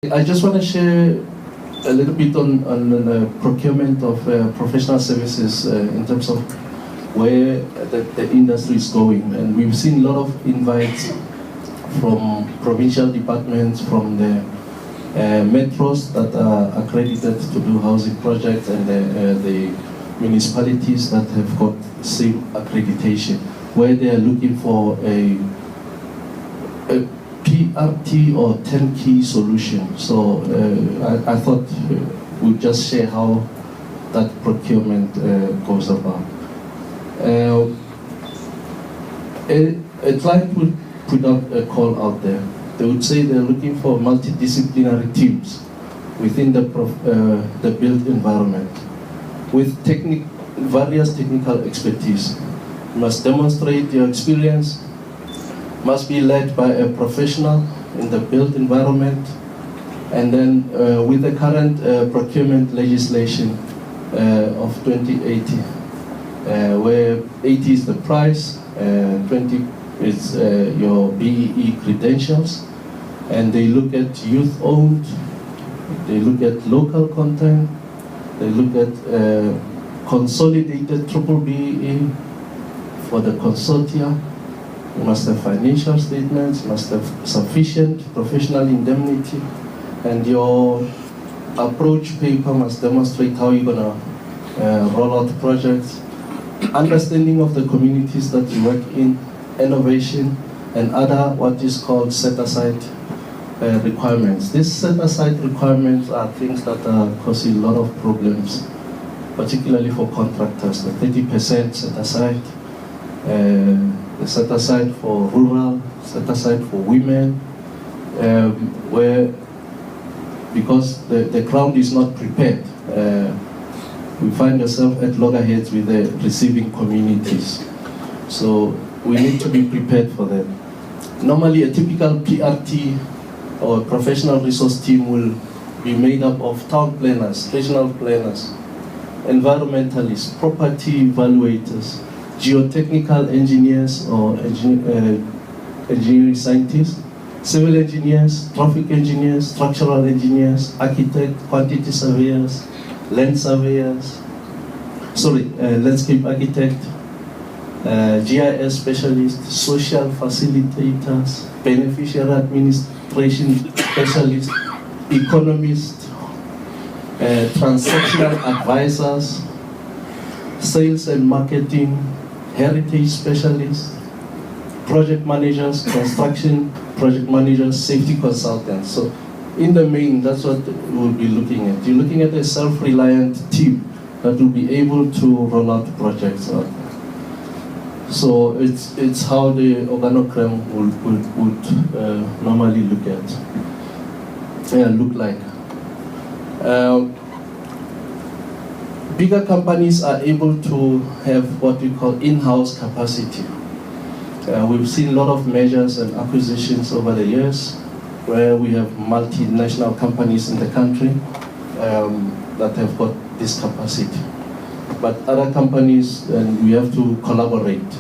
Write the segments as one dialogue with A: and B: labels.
A: I just want to share a little bit on the procurement of professional services in terms of where the industry is going. And we've seen a lot of invites from provincial departments, from the metros that are accredited to do housing projects, and the municipalities that have got same accreditation, where they are looking for a PRT or turnkey solution. So I thought we'd just share how that procurement goes about. A client would put out a call out there. They would say they're looking for multidisciplinary teams within the built environment with various technical expertise. You must demonstrate your experience, must be led by a professional in the built environment, and then with the current procurement legislation of 2080, where 80 is the price, 20 is your BEE credentials, and they look at youth-owned, they look at local content, they look at consolidated triple BEE for the consortia. You must have financial statements, you must have sufficient professional indemnity, and your approach paper must demonstrate how you're going to roll out projects, understanding of the communities that you work in, innovation, and other what is called set-aside requirements. These set-aside requirements are things that are causing a lot of problems, particularly for contractors. The 30% set-aside, the set aside for rural, set aside for women, where because the ground is not prepared, we find ourselves at loggerheads with the receiving communities. So we need to be prepared for that. Normally a typical PRT or professional resource team will be made up of town planners, regional planners, environmentalists, property evaluators, geotechnical engineers or engineering scientists, civil engineers, traffic engineers, structural engineers, architects, quantity surveyors, land surveyors, landscape architect, GIS specialists, social facilitators, beneficiary administration specialists, economists, transactional advisors, sales and marketing, heritage specialists, project managers, construction project managers, safety consultants. So in the main, that's what we'll be looking at. You're looking at a self-reliant team that will be able to roll out projects. So it's how the organogram would normally look like. Bigger companies are able to have what we call in-house capacity. We've seen a lot of measures and acquisitions over the years where we have multinational companies in the country that have got this capacity. But other companies, we have to collaborate.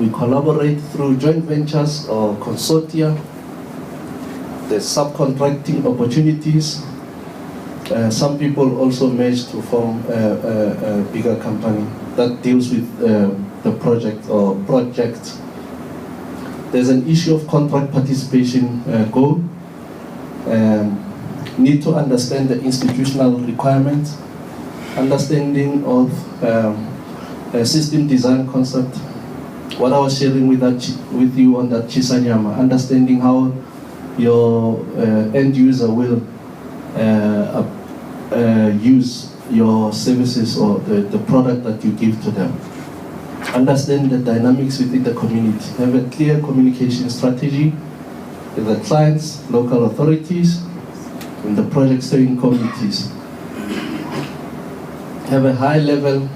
A: We collaborate through joint ventures or consortia. There's subcontracting opportunities. Some people also merge to form a bigger company that deals with the project or projects. There's an issue of contract participation goal. Need to understand the institutional requirements, understanding of system design concept. What I was sharing with you on that Chisanyama, understanding how your end user will use your services or the product that you give to them. Understand the dynamics within the community. Have a clear communication strategy with the clients, local authorities, and the project steering committees. Have a high level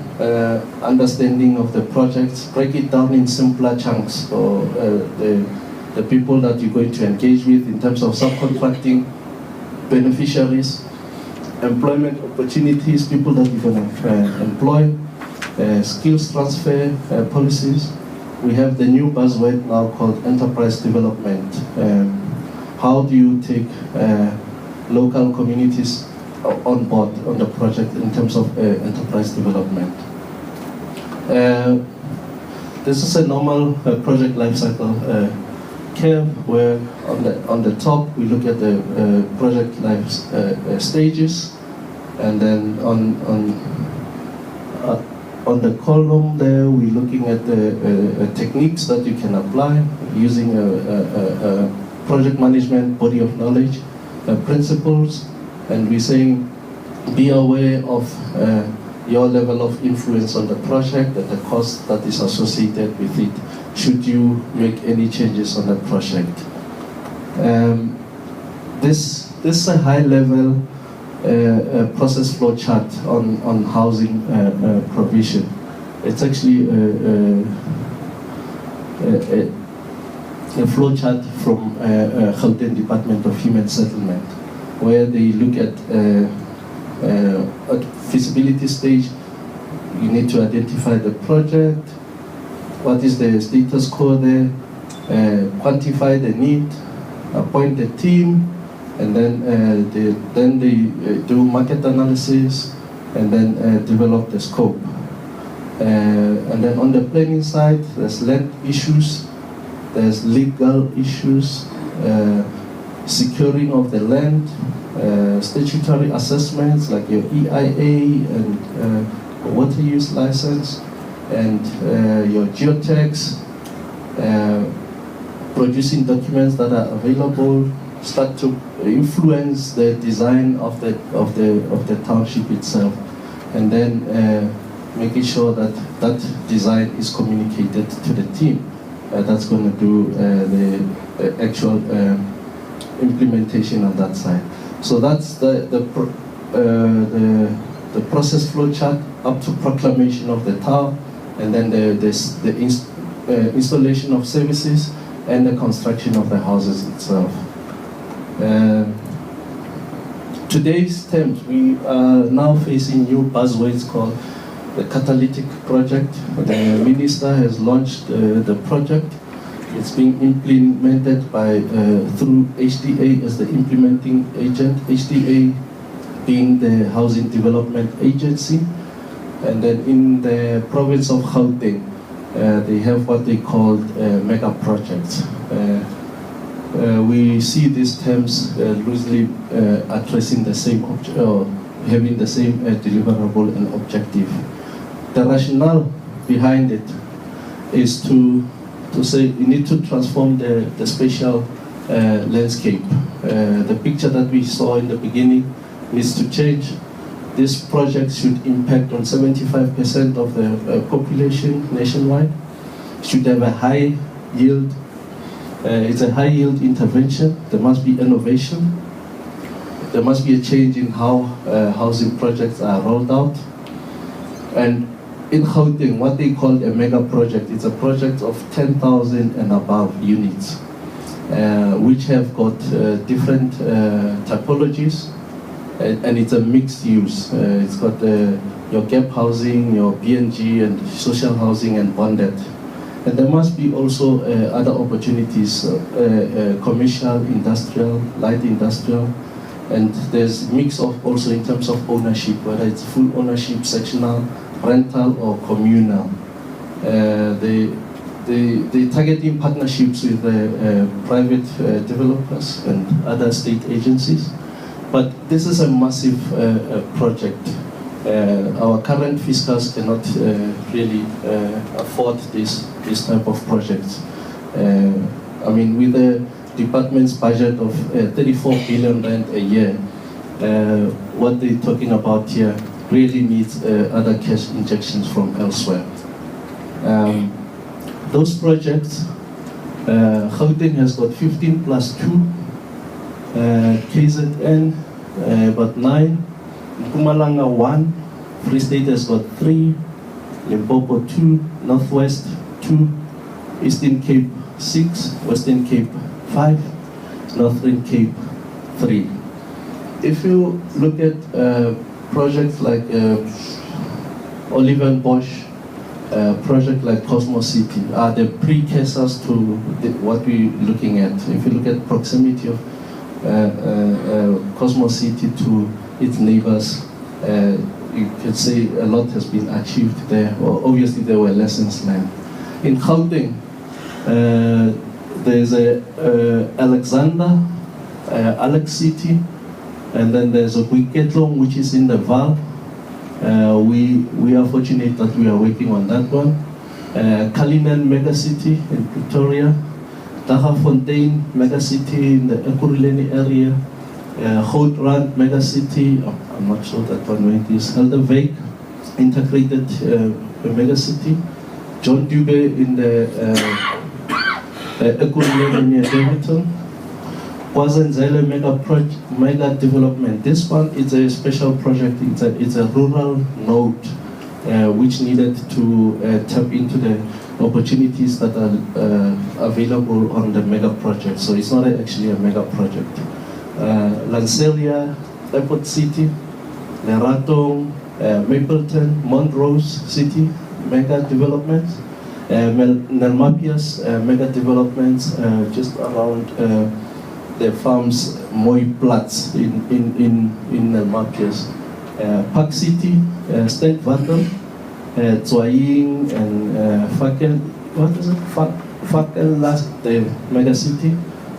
A: understanding of the projects. Break it down in simpler chunks for the people that you're going to engage with in terms of subcontracting, beneficiaries, employment opportunities, people that you're going to employ, skills transfer policies, we have the new buzzword now called enterprise development. How do you take local communities on board on the project in terms of enterprise development? This is a normal project lifecycle curve where on the top we look at the project life stages, and then on the column there we're looking at the techniques that you can apply using a project management body of knowledge, principles, and we're saying be aware of your level of influence on the project and the cost that is associated with it should you make any changes on the project. This is a high-level process flow chart on housing provision. It's actually a flow chart from Gauteng Department of Human Settlement, where they look at feasibility stage. You need to identify the project, what is the status quo there, quantify the need, appoint the team, and then they do market analysis, and then develop the scope. And then on the planning side, there's land issues, there's legal issues, securing of the land, statutory assessments like your EIA and water use license, and your geotags, producing documents that are available, start to influence the design of the township itself, and then making sure that that design is communicated to the team that's going to do the actual implementation on that side. So that's the process flow chart up to proclamation of the town, and then the installation of services and the construction of the houses itself. Today's terms, we are now facing new buzzwords called the catalytic project. The minister has launched the project. It's being implemented through HDA as the implementing agent, HDA being the Housing Development Agency. And then in the province of Gauteng, they have what they call mega projects. We see these terms loosely addressing the same having the same deliverable and objective. The rationale behind it is to say you need to transform the spatial landscape. The picture that we saw in the beginning needs to change. This project should impact on 75% of the population nationwide. Should have a high yield. It's a high yield intervention. There must be innovation. There must be a change in how housing projects are rolled out. And in Gauteng, what they call a mega project, it's a project of 10,000 and above units, which have got different typologies, and it's a mixed use. It's got your gap housing, your BNG, and social housing and bonded. And there must be also other opportunities, commercial, industrial, light industrial, and there's mix of also in terms of ownership, whether it's full ownership, sectional, rental, or communal. They targeting partnerships with private developers and other state agencies. But this is a massive project. Our current fiscals cannot really afford this type of projects. I mean, with the department's budget of 34 billion rand a year, what they're talking about here really needs other cash injections from elsewhere. Those projects, Gauteng has got 15 plus 2, KZN about 9, Mpumalanga 1, Free State has got 3, Limpopo 2, Northwest 2, Eastern Cape 6, Western Cape 5, Northern Cape 3. If you look at projects like Oliver and Bosch, project like Cosmos City are the precursors to what we're looking at. If you look at proximity of Cosmos City to its neighbors, you could say a lot has been achieved there. Well, obviously, there were lessons learned. In Gauteng, there's Alexander, Alex City, and then there's a Kwiketlong, which is in the Val. We are fortunate that we are working on that one. Cullinan Megacity in Pretoria, Daggafontein Megacity in the Ekurhuleni area, Goudrand Megacity, I'm not sure that one where it is, Helderwyk Integrated Megacity, John Dube in the Ekurhuleni near Davidson, KwaZenzele mega development. This one is a special project. It's a rural node which needed to tap into the opportunities that are available on the mega project. So it's not actually a mega project. Lanseria, Airport City, Lerato, Mapleton, Montrose City, mega developments. Nelmapias, mega developments just around the farms Mooiplatz in Nelmapias. Park City, Sterkwater, Tswaying and Fakelast, the mega city,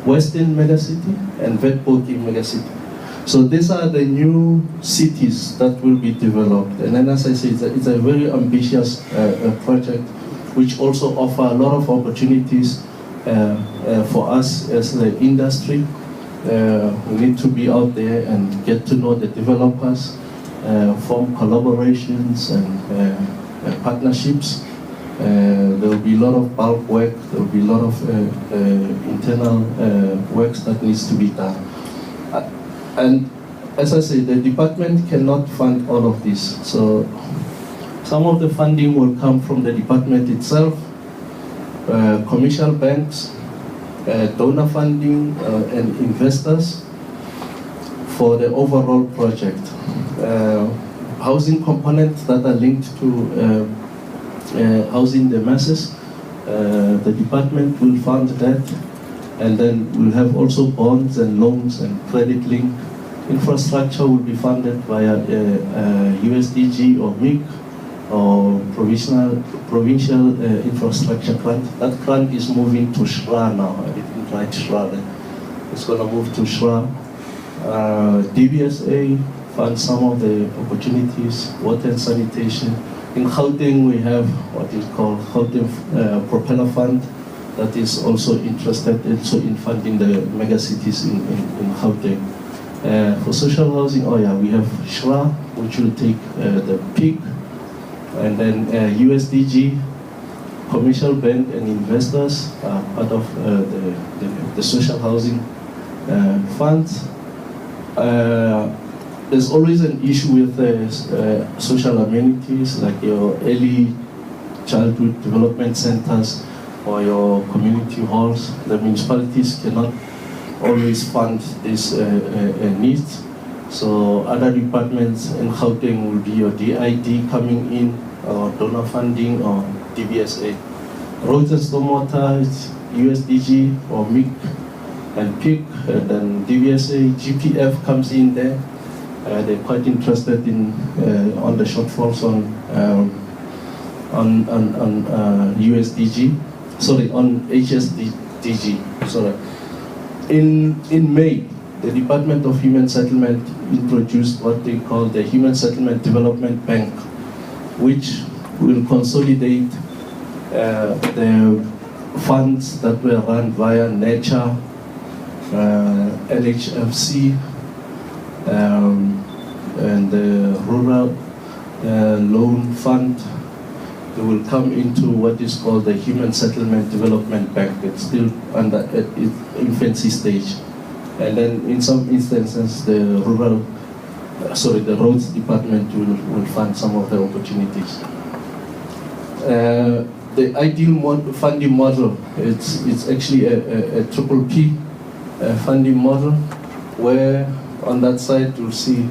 A: Western mega city, and Vetpoki mega city. So these are the new cities that will be developed. And then, as I said, it's a very ambitious project, which also offer a lot of opportunities for us as the industry. We need to be out there and get to know the developers, form collaborations and partnerships. There will be a lot of bulk work, there will be a lot of internal works that needs to be done. And as I say, the department cannot fund all of this. So some of the funding will come from the department itself, commercial banks, donor funding, and investors for the overall project. Housing components that are linked to housing the masses, the department will fund that, and then we'll have also bonds and loans and credit link. Infrastructure will be funded via USDG or MIC or provincial infrastructure grant. That grant is moving to SHRA now. I didn't write SHRA there. It's going to move to SHRA. DBSA funds some of the opportunities, water and sanitation. In Gauteng, we have what is called Gauteng Propeller Fund that is also interested in funding the mega cities in Gauteng. For social housing, we have SHRA, which will take the peak, and then USDG, commercial bank and investors are part of the social housing funds. There's always an issue with social amenities like your early childhood development centers or your community halls. The municipalities cannot always fund these needs. So other departments in Gauteng will be your DID coming in, or donor funding, or DBSA. Roads and stormwater, USDG or MIC and PIC, and then DBSA, GPF comes in there. They're quite interested in on the shortfalls on USDG, on HSDG. In May, the Department of Human Settlement introduced what they call the Human Settlement Development Bank, which will consolidate the funds that were run via NECHA, LHFC, and the Rural Loan Fund. They will come into what is called the Human Settlement Development Bank. It's still under its infancy stage. And then in some instances, the Roads Department will fund some of the opportunities. The ideal funding model, it's actually a triple P funding model, where on that side you'll see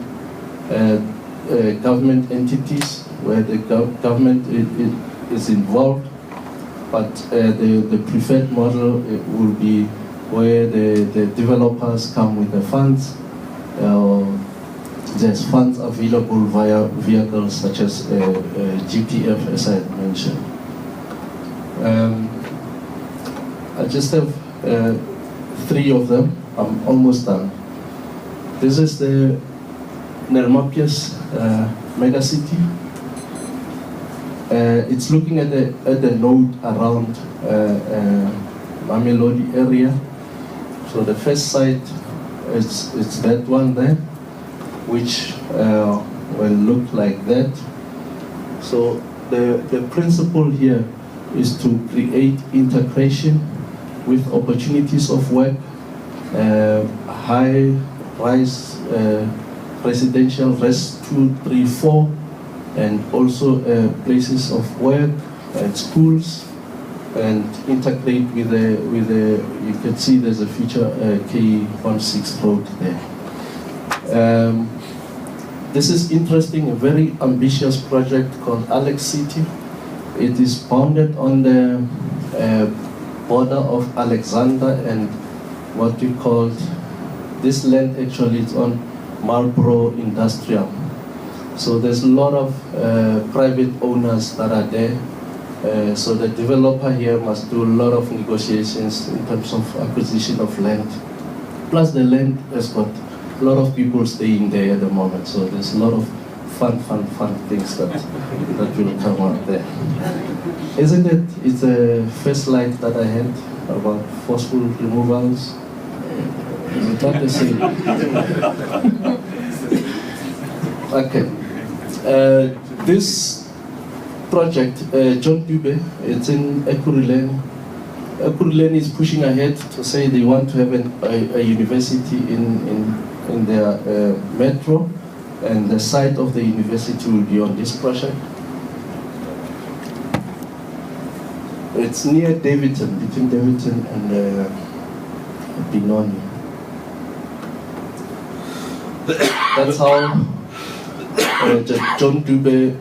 A: government entities, where the government is involved, but the preferred model will be where the developers come with the funds. There's funds available via vehicles such as GPF, as I had mentioned. I just have 3 of them. I'm almost done. This is the Nermapius megacity. It's looking at the node around Mamelodi area. So the first site it's that one there, which will look like that. So the principle here is to create integration with opportunities of work, high-rise residential, res 2, 3, 4, and also places of work and schools, and integrate with the you can see there's a future K16 road there. This is interesting, a very ambitious project called Alex City. It is bounded on the border of Alexander and what we called, this land actually is on Marlborough Industrial. So there's a lot of private owners that are there. So the developer here must do a lot of negotiations in terms of acquisition of land. Plus the land has got a lot of people staying there at the moment. So there's a lot of fun things that will come out there. Isn't it? It's a first slide that I had about forceful removals. Is it not the same? Okay. This project, John Dube, it's in Ekurhuleni. Ekurhuleni is pushing ahead to say they want to have a university in their metro, and the site of the university will be on this project. It's near Davidson, between Davidson and Benoni. That's how the John Dube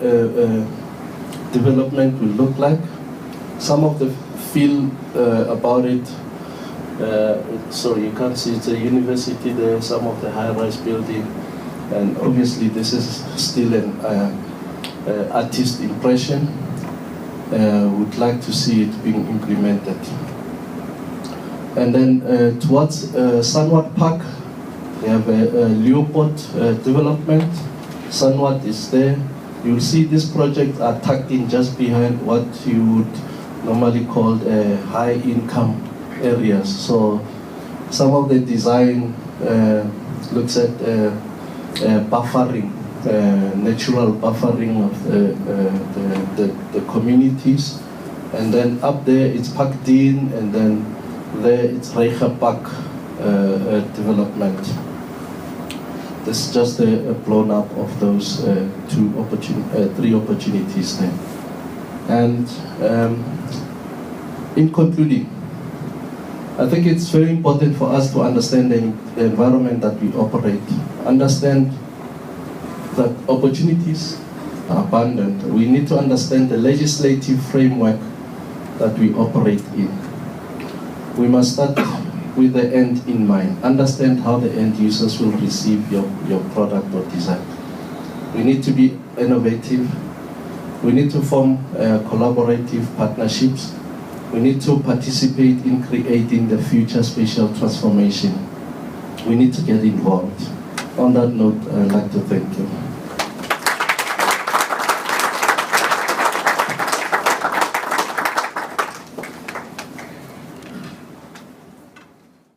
A: development will look like. Some of the feel about it, sorry, you can't see, it's a university there, some of the high-rise building, and obviously this is still an artist impression. Would like to see it being implemented. And then towards Sanwat Park, they have a Leopold development. Sanwat is there. You'll see these projects are tucked in just behind what you would normally call high-income areas. So some of the design looks at buffering, natural buffering of the communities, and then up there it's packed in, and then there it's Reicha Park development. This is just a blown up of those three opportunities there. And in concluding, I think it's very important for us to understand the environment that we operate, understand that opportunities are abundant. We need to understand the legislative framework that we operate in. We must start with the end in mind. Understand how the end users will receive your product or design. We need to be innovative. We need to form collaborative partnerships. We need to participate in creating the future spatial transformation. We need to get involved. On that note, I'd like to thank you.